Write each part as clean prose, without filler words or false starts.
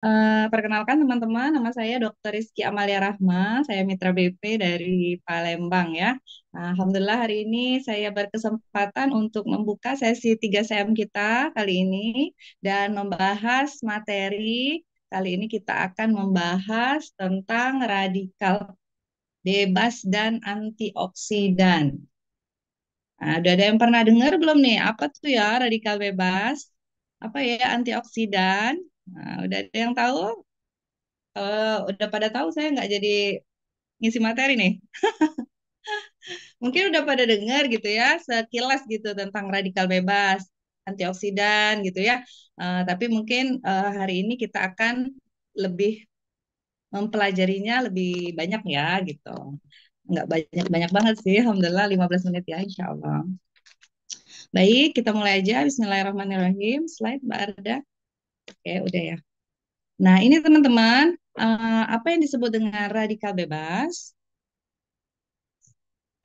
Perkenalkan teman-teman, nama saya Dr. Rizky Amalia Rahma, saya Mitra BP dari Palembang ya. Nah, Alhamdulillah hari ini saya berkesempatan untuk membuka sesi 3 CM kita kali ini dan membahas materi. Kali ini kita akan membahas tentang radikal bebas dan antioksidan. Nah, udah ada yang pernah dengar belum nih? Apa tuh ya radikal bebas? Apa ya antioksidan? Nah, udah ada yang tahu? Udah pada tahu saya nggak jadi ngisi materi nih. Mungkin udah pada dengar gitu ya, sekilas gitu tentang radikal bebas, antioksidan gitu ya. Tapi mungkin hari ini kita akan lebih mempelajarinya lebih banyak ya gitu. Nggak banyak-banyak banget sih, Alhamdulillah 15 menit ya insya Allah. Baik, kita mulai aja. Bismillahirrahmanirrahim. Slide Mbak Arda. Oke, udah ya. Nah, ini teman-teman, apa yang disebut dengan radikal bebas?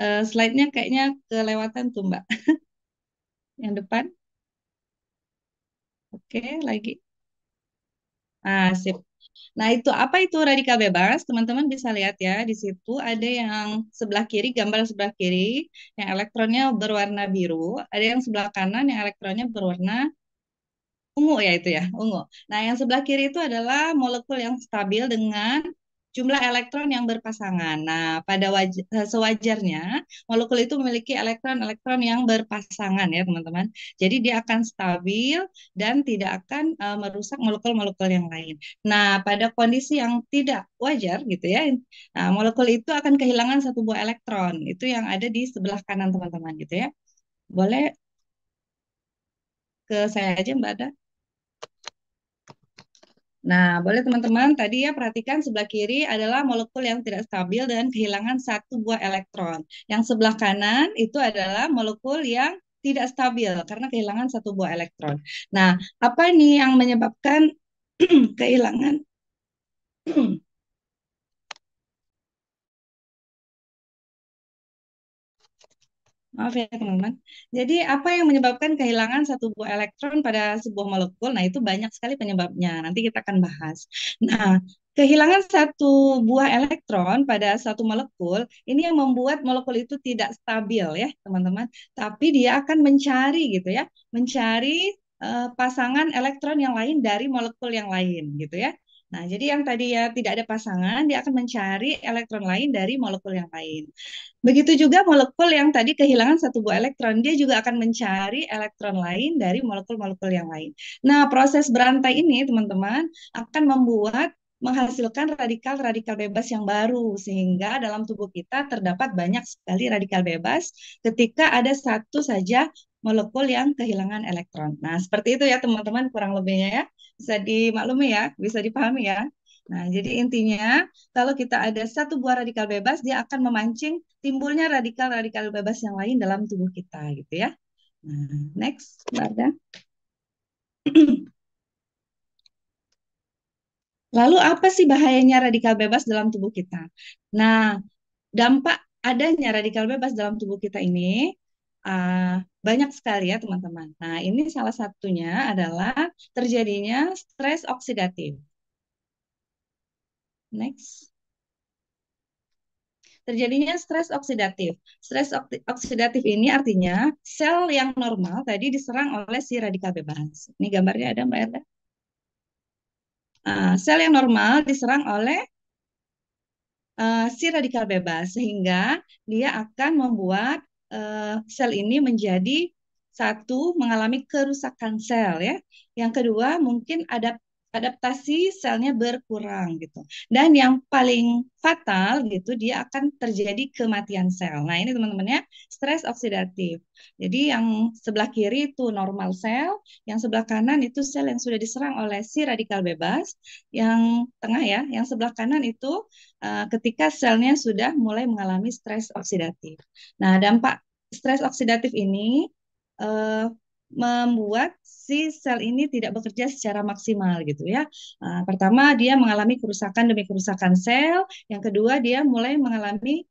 Slide-nya kayaknya kelewatan tuh Mbak. Yang depan. Oke, lagi. Sip. Nah, itu apa itu radikal bebas? Teman-teman bisa lihat ya, di situ ada yang sebelah kiri, gambar sebelah kiri, yang elektronnya berwarna biru, ada yang sebelah kanan yang elektronnya berwarna ungu ya itu ya, ungu. Nah, yang sebelah kiri itu adalah molekul yang stabil dengan jumlah elektron yang berpasangan. Nah, pada sewajarnya molekul itu memiliki elektron-elektron yang berpasangan ya, teman-teman. Jadi dia akan stabil dan tidak akan merusak molekul-molekul yang lain. Nah, pada kondisi yang tidak wajar gitu ya, nah, molekul itu akan kehilangan satu buah elektron. Itu yang ada di sebelah kanan, teman-teman gitu ya. Boleh ke saya aja, Mbak Ada. Nah, boleh teman-teman tadi ya perhatikan sebelah kiri adalah molekul yang tidak stabil dan kehilangan satu buah elektron. Yang sebelah kanan itu adalah molekul yang tidak stabil karena kehilangan satu buah elektron. Nah, apa nih yang menyebabkan kehilangan Maaf ya teman-teman. Jadi apa yang menyebabkan kehilangan satu buah elektron pada sebuah molekul? Nah itu banyak sekali penyebabnya. Nanti kita akan bahas. Nah, kehilangan satu buah elektron pada satu molekul ini yang membuat molekul itu tidak stabil ya teman-teman. Tapi dia akan mencari gitu ya, mencari pasangan elektron yang lain dari molekul yang lain gitu ya. Nah, jadi yang tadi ya tidak ada pasangan, dia akan mencari elektron lain dari molekul yang lain. Begitu juga molekul yang tadi kehilangan satu buah elektron, dia juga akan mencari elektron lain dari molekul-molekul yang lain. Nah, proses berantai ini, teman-teman, akan menghasilkan radikal-radikal bebas yang baru, sehingga dalam tubuh kita terdapat banyak sekali radikal bebas ketika ada satu saja molekul yang kehilangan elektron. Nah, seperti itu ya, teman-teman, kurang lebihnya ya. Bisa dimaklumi ya, bisa dipahami ya. Nah, jadi intinya kalau kita ada satu buah radikal bebas, dia akan memancing timbulnya radikal-radikal bebas yang lain dalam tubuh kita, gitu ya. Nah, next, Mbak Arda. Lalu apa sih bahayanya radikal bebas dalam tubuh kita? Nah, dampak adanya radikal bebas dalam tubuh kita ini banyak sekali ya, teman-teman. Nah, ini salah satunya adalah terjadinya stres oksidatif. Next. Terjadinya stres oksidatif. Oksidatif ini artinya sel yang normal tadi diserang oleh si radikal bebas. Ini gambarnya ada Mbak Erda. Sel yang normal diserang oleh si radikal bebas sehingga dia akan membuat sel ini menjadi satu mengalami kerusakan sel ya. Yang kedua mungkin ada adaptasi selnya berkurang gitu. Dan yang paling fatal gitu dia akan terjadi kematian sel. Nah, ini teman-teman ya, stres oksidatif. Jadi yang sebelah kiri itu normal sel, yang sebelah kanan itu sel yang sudah diserang oleh si radikal bebas, yang tengah ya, yang sebelah kanan itu ketika selnya sudah mulai mengalami stres oksidatif. Nah, dampak stres oksidatif ini uh, membuat si sel ini tidak bekerja secara maksimal gitu ya. Pertama dia mengalami kerusakan demi kerusakan sel, yang kedua dia mulai mengalami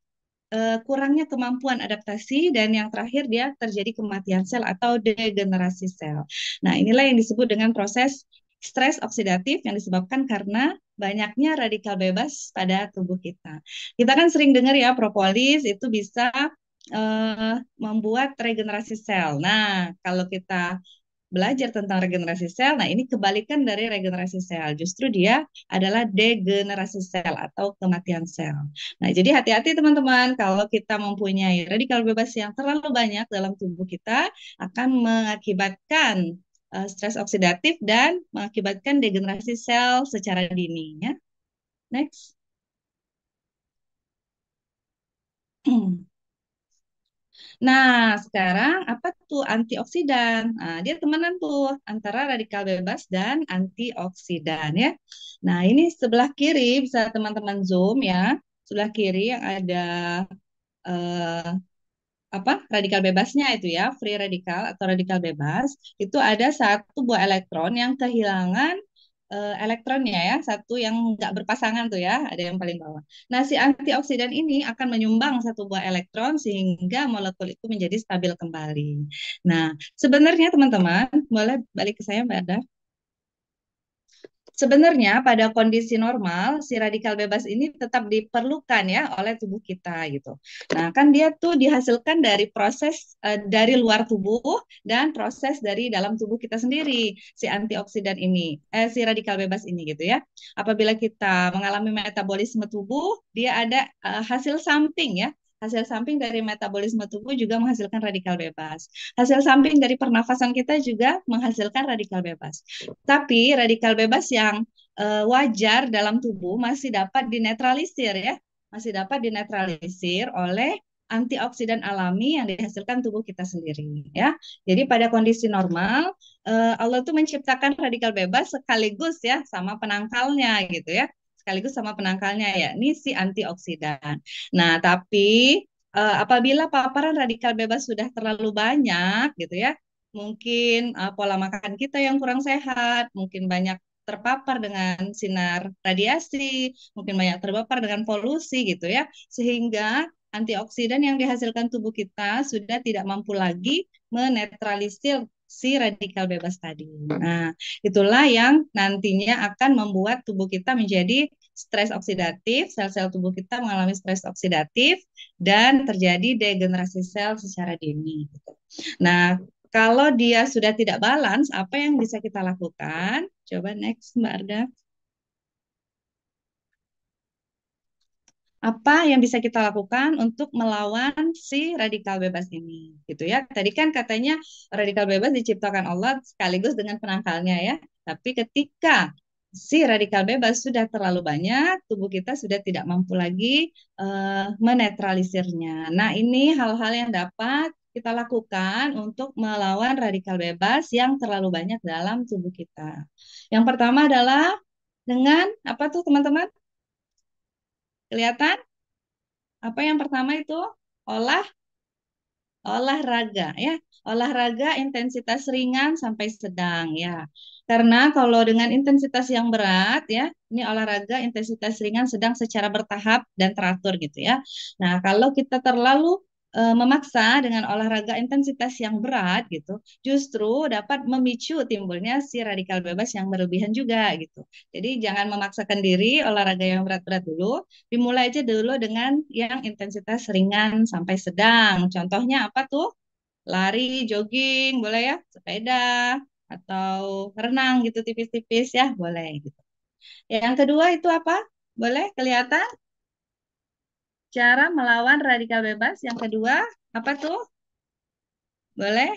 kurangnya kemampuan adaptasi dan yang terakhir dia terjadi kematian sel atau degenerasi sel. Nah, inilah yang disebut dengan proses stres oksidatif yang disebabkan karena banyaknya radikal bebas pada tubuh kita. Kita kan sering dengar ya propolis itu bisa membuat regenerasi sel. Nah, kalau kita belajar tentang regenerasi sel, nah ini kebalikan dari regenerasi sel. Justru dia adalah degenerasi sel atau kematian sel. Nah, jadi hati-hati teman-teman kalau kita mempunyai radikal bebas yang terlalu banyak dalam tubuh kita akan mengakibatkan stres oksidatif dan mengakibatkan degenerasi sel secara dini ya. Next. Nah, sekarang apa tuh antioksidan? Nah, dia temenan tuh antara radikal bebas dan antioksidan ya. Nah, ini sebelah kiri bisa teman-teman zoom ya. Sebelah kiri yang ada eh, apa radikal bebasnya itu ya, free radikal atau radikal bebas, itu ada satu buah elektron yang kehilangan elektronnya ya, satu yang nggak berpasangan tuh ya, ada yang paling bawah. Nah, si antioksidan ini akan menyumbang satu buah elektron sehingga molekul itu menjadi stabil kembali. Nah, sebenarnya teman-teman, boleh balik ke saya Mbak Ada. Sebenarnya pada kondisi normal si radikal bebas ini tetap diperlukan ya oleh tubuh kita gitu. Nah, kan dia tuh dihasilkan dari proses dari luar tubuh dan proses dari dalam tubuh kita sendiri si antioksidan ini, si radikal bebas ini gitu ya. Apabila kita mengalami metabolisme tubuh, dia ada hasil samping ya. Hasil samping dari metabolisme tubuh juga menghasilkan radikal bebas. Hasil samping dari pernafasan kita juga menghasilkan radikal bebas. Tapi radikal bebas yang wajar dalam tubuh masih dapat dinetralisir ya, masih dapat dinetralisir oleh antioksidan alami yang dihasilkan tubuh kita sendiri ya. Jadi pada kondisi normal Allah tuh menciptakan radikal bebas sekaligus ya sama penangkalnya gitu ya. Sekaligus sama penangkalnya ya, ini si antioksidan. Nah, tapi apabila paparan radikal bebas sudah terlalu banyak gitu ya, mungkin pola makan kita yang kurang sehat, mungkin banyak terpapar dengan sinar radiasi, mungkin banyak terpapar dengan polusi gitu ya, sehingga antioksidan yang dihasilkan tubuh kita sudah tidak mampu lagi menetralisir si radikal bebas tadi. Nah, itulah yang nantinya akan membuat tubuh kita menjadi stres oksidatif, sel-sel tubuh kita mengalami stres oksidatif, dan terjadi degenerasi sel secara dini. Gitu. Nah, kalau dia sudah tidak balance, apa yang bisa kita lakukan? Coba next, Mbak Arda. Apa yang bisa kita lakukan untuk melawan si radikal bebas ini? Gitu ya. Tadi kan katanya radikal bebas diciptakan Allah sekaligus dengan penangkalnya ya. Tapi ketika si radikal bebas sudah terlalu banyak, tubuh kita sudah tidak mampu lagi menetralisirnya. Nah, ini hal-hal yang dapat kita lakukan untuk melawan radikal bebas yang terlalu banyak dalam tubuh kita. Yang pertama adalah dengan apa tuh teman-teman? Kelihatan? Apa yang pertama itu? Olah olahraga ya. Olahraga intensitas ringan sampai sedang ya. Karena kalau dengan intensitas yang berat ya, ini olahraga intensitas ringan sedang secara bertahap dan teratur gitu ya. Nah, kalau kita terlalu memaksa dengan olahraga intensitas yang berat gitu, justru dapat memicu timbulnya si radikal bebas yang berlebihan juga gitu. Jadi jangan memaksakan diri olahraga yang berat-berat dulu, dimulai aja dulu dengan yang intensitas ringan sampai sedang. Contohnya apa tuh? Lari, jogging, boleh ya, sepeda, atau renang gitu tipis-tipis ya, boleh gitu. Yang kedua itu apa? Boleh kelihatan cara melawan radikal bebas. Yang kedua, apa tuh? Boleh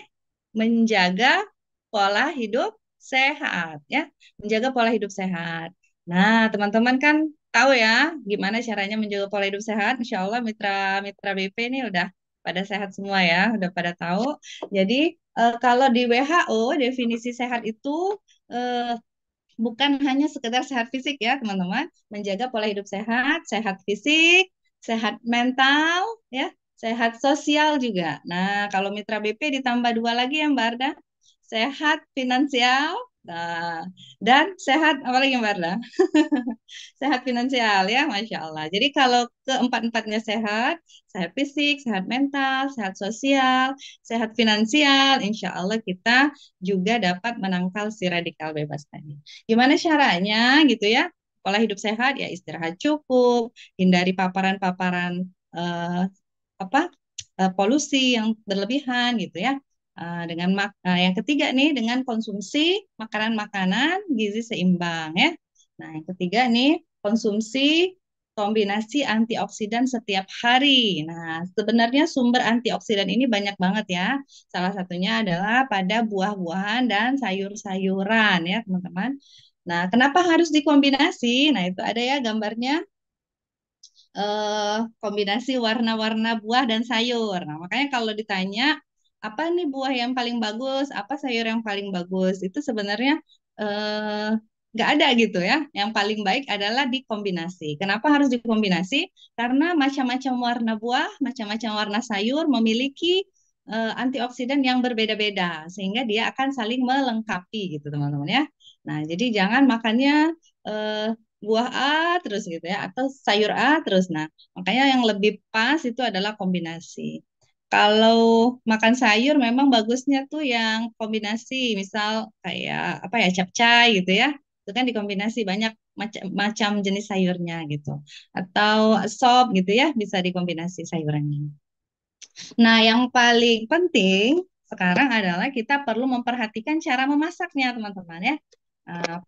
menjaga pola hidup sehat ya, menjaga pola hidup sehat. Nah, teman-teman kan tahu ya gimana caranya menjaga pola hidup sehat. Insya Allah mitra-mitra BP ini udah pada sehat semua ya, udah pada tahu. Jadi kalau di WHO definisi sehat itu eh, bukan hanya sekedar sehat fisik ya teman-teman, menjaga pola hidup sehat, sehat fisik, sehat mental, ya, sehat sosial juga. Nah, kalau mitra BP ditambah dua lagi ya Mbak Arda, sehat finansial Nah, dan sehat, apalagi Mbak Arda? Sehat finansial ya, Masya Allah. Jadi kalau keempat-empatnya sehat, sehat fisik, sehat mental, sehat sosial, sehat finansial, insya Allah kita juga dapat menangkal si radikal bebas tadi. Gimana caranya gitu ya? Pola hidup sehat ya istirahat cukup, hindari paparan-paparan eh, apa polusi yang berlebihan gitu ya. Yang ketiga nih dengan konsumsi makanan-makanan gizi seimbang ya. Nah, yang ketiga nih konsumsi kombinasi antioksidan setiap hari. Nah, sebenarnya sumber antioksidan ini banyak banget ya. Salah satunya adalah pada buah-buahan dan sayur-sayuran ya, teman-teman. Nah, kenapa harus dikombinasi? Nah, itu ada ya gambarnya kombinasi warna-warna buah dan sayur. Nah, makanya kalau ditanya apa nih buah yang paling bagus, apa sayur yang paling bagus, itu sebenarnya eh, nggak ada gitu ya. Yang paling baik adalah dikombinasi. Kenapa harus dikombinasi? Karena macam-macam warna buah, macam-macam warna sayur memiliki antioksidan yang berbeda-beda, sehingga dia akan saling melengkapi gitu teman-teman ya. Nah, jadi jangan makannya eh, buah A terus gitu ya atau sayur A terus. Nah, makanya yang lebih pas itu adalah kombinasi. Kalau makan sayur memang bagusnya tuh yang kombinasi, misal kayak apa ya capcay gitu ya. Itu kan dikombinasi banyak macam jenis sayurnya gitu. Atau sop gitu ya bisa dikombinasi sayurannya. Nah, yang paling penting sekarang adalah kita perlu memperhatikan cara memasaknya, teman-teman ya.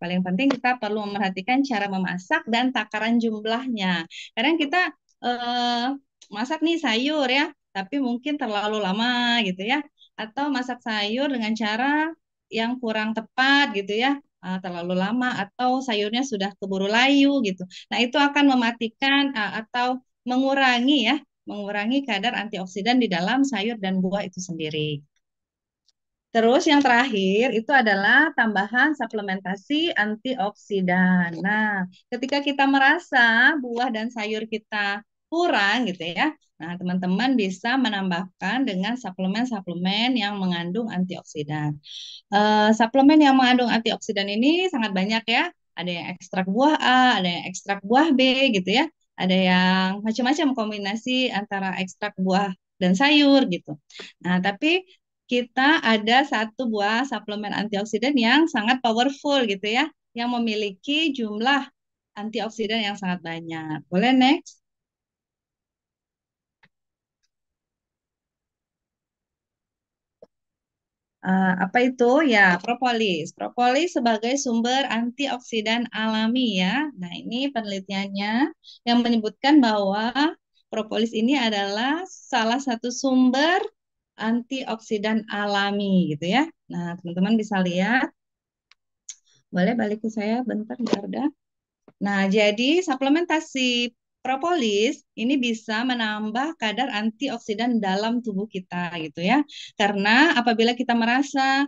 Paling penting kita perlu memperhatikan cara memasak dan takaran jumlahnya. Kadang kita eh, masak nih sayur ya, tapi mungkin terlalu lama gitu ya. Atau masak sayur dengan cara yang kurang tepat gitu ya, terlalu lama atau sayurnya sudah keburu layu gitu. Nah, itu akan mematikan atau mengurangi kadar antioksidan di dalam sayur dan buah itu sendiri. Terus yang terakhir itu adalah tambahan suplementasi antioksidan. Nah, ketika kita merasa buah dan sayur kita kurang gitu ya, nah teman-teman bisa menambahkan dengan suplemen-suplemen yang mengandung antioksidan. Suplemen yang mengandung antioksidan ini sangat banyak ya. Ada yang ekstrak buah A, ada yang ekstrak buah B gitu ya. Ada yang macam-macam kombinasi antara ekstrak buah dan sayur gitu. Nah, tapi kita ada satu buah suplemen antioksidan yang sangat powerful gitu ya, yang memiliki jumlah antioksidan yang sangat banyak. Boleh next? Apa itu? Ya, propolis. Propolis sebagai sumber antioksidan alami ya. Nah, ini penelitiannya yang menyebutkan bahwa propolis ini adalah salah satu sumber antioksidan alami gitu ya. Nah, teman-teman bisa lihat. Boleh balik ke saya bentar, Garda. Nah, jadi suplementasi propolis ini bisa menambah kadar antioksidan dalam tubuh kita gitu ya. Karena apabila kita merasa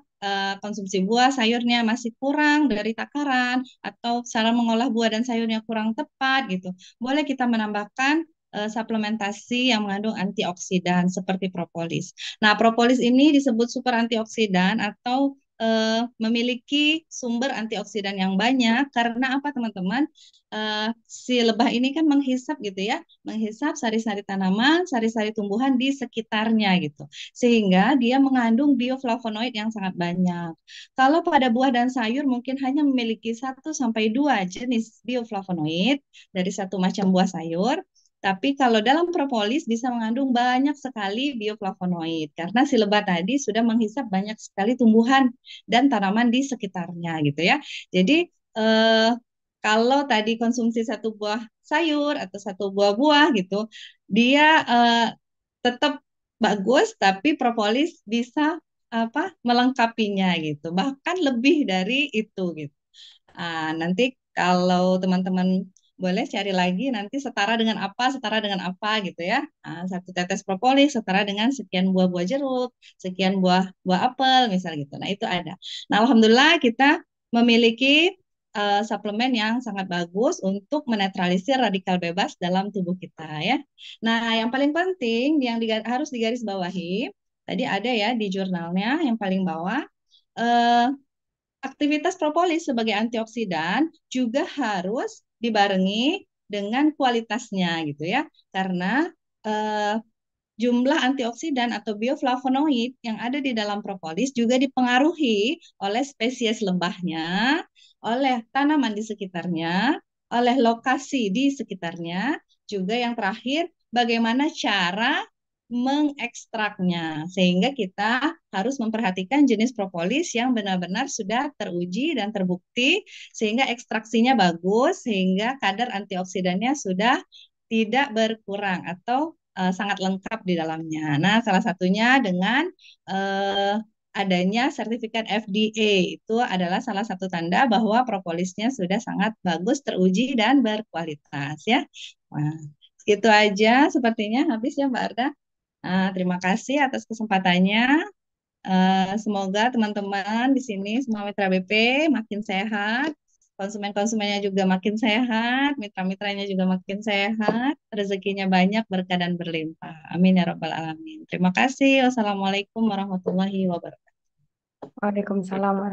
konsumsi buah sayurnya masih kurang dari takaran atau cara mengolah buah dan sayurnya kurang tepat gitu, boleh kita menambahkan suplementasi yang mengandung antioksidan seperti propolis. Nah, propolis ini disebut super antioksidan atau memiliki sumber antioksidan yang banyak karena apa teman-teman? Si lebah ini kan menghisap gitu ya, menghisap sari-sari tanaman, sari-sari tumbuhan di sekitarnya gitu. Sehingga dia mengandung bioflavonoid yang sangat banyak. Kalau pada buah dan sayur mungkin hanya memiliki 1 sampai 2 jenis bioflavonoid dari satu macam buah sayur. Tapi kalau dalam propolis bisa mengandung banyak sekali bioflavonoid karena si lebah tadi sudah menghisap banyak sekali tumbuhan dan tanaman di sekitarnya gitu ya. Jadi eh, kalau tadi konsumsi satu buah sayur atau satu buah buah gitu, dia tetap bagus, tapi propolis bisa apa melengkapinya gitu, bahkan lebih dari itu gitu. Nanti kalau teman-teman boleh cari lagi nanti setara dengan apa gitu ya. 1 tetes propolis setara dengan sekian buah-buah jeruk, sekian buah buah apel misal gitu. Nah, itu ada. Nah, alhamdulillah kita memiliki suplemen yang sangat bagus untuk menetralisir radikal bebas dalam tubuh kita ya. Nah, yang paling penting yang harus digarisbawahi tadi ada ya di jurnalnya yang paling bawah. eh, aktivitas propolis sebagai antioksidan juga harus dibarengi dengan kualitasnya gitu ya. Karena eh, jumlah antioksidan atau bioflavonoid yang ada di dalam propolis juga dipengaruhi oleh spesies lebahnya, oleh tanaman di sekitarnya, oleh lokasi di sekitarnya, juga yang terakhir bagaimana cara mengekstraknya. Sehingga kita harus memperhatikan jenis propolis yang benar-benar sudah teruji dan terbukti sehingga ekstraksinya bagus, sehingga kadar antioksidannya sudah tidak berkurang atau sangat lengkap di dalamnya. Nah, salah satunya dengan eh, adanya sertifikat FDA itu adalah salah satu tanda bahwa propolisnya sudah sangat bagus, teruji dan berkualitas ya. Nah, itu aja sepertinya habis ya Mbak Arda. Terima kasih atas kesempatannya. Semoga teman-teman di sini semua mitra BP makin sehat, konsumen-konsumennya juga makin sehat, mitra-mitranya juga makin sehat, rezekinya banyak, berkah dan berlimpah. Amin ya rabbal alamin. Terima kasih. Wassalamualaikum warahmatullahi wabarakatuh. Waalaikumsalam.